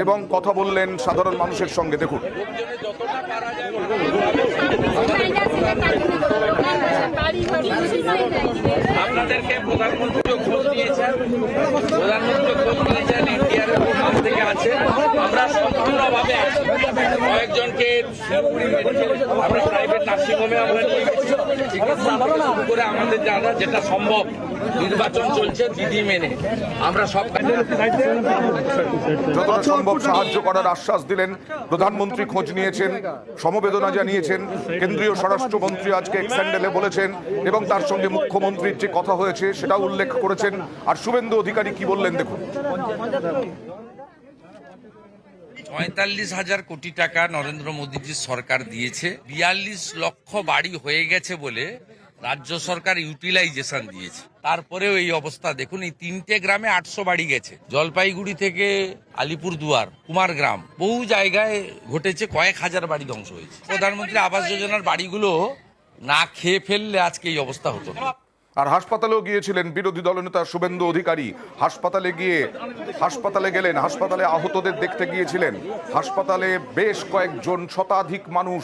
এবং কথা বললেন সাধারণ মানুষের সঙ্গে। দেখুন। আপনাদেরকে প্রধানমন্ত্রী খোঁজ নিয়েছেন, ইন্ডিয়ার কাছ থেকে আছে। আমরা সম্পূর্ণভাবে আছি। কয়েকজনকে আমরা প্রাইভেট নার্সিংহোমে আমরা নিয়ে গেছি চিকিৎসা থেকে শুরু করে আমাদের যারা যেটা সম্ভব, নির্বাচন চলছে বিধি মেনে আমরা সব যতটা সম্ভব সাহায্য করার আশ্বাস দিলেন প্রধানমন্ত্রী। খোঁজ নিয়েছেন, সমবেদনা জানিয়েছেন। কেন্দ্রীয় স্বরাষ্ট্রমন্ত্রী আজকে এক স্যান্ডেলে বলেছেন এবং তার সঙ্গে মুখ্যমন্ত্রীর যে কথা হয়েছে সেটাও উল্লেখ করেছেন। আর শুভেন্দু অধিকারী কি বললেন দেখুন। ৪৫,০০০ কোটি টাকা নরেন্দ্র মোদীজির সরকার দিয়েছে। ৪২ লক্ষ বাড়ি হয়ে গেছে বলে রাজ্য সরকার ইউটিলাইজেশন দিয়েছে। তারপরেও এই অবস্থা দেখুন, এই 3টে গ্রামে 800 বাড়ি গেছে। জলপাইগুড়ি থেকে আলিপুরদুয়ার, কুমারগ্রাম, বহু জায়গায় ঘটেছে, কয়েক হাজার বাড়ি ধ্বংস হয়েছে। প্রধানমন্ত্রী আবাস যোজনার বাড়িগুলো না খেয়ে ফেললে আজকে এই অবস্থা হতো না। আর হাসপাতালেও গিয়েছিলেন বিরোধী দলনেতা শুভেন্দু অধিকারী। হাসপাতালে গেলেন, হাসপাতালে আহতদের দেখতে গিয়েছিলেন। হাসপাতালে বেশ কয়েকজন শতাধিক মানুষ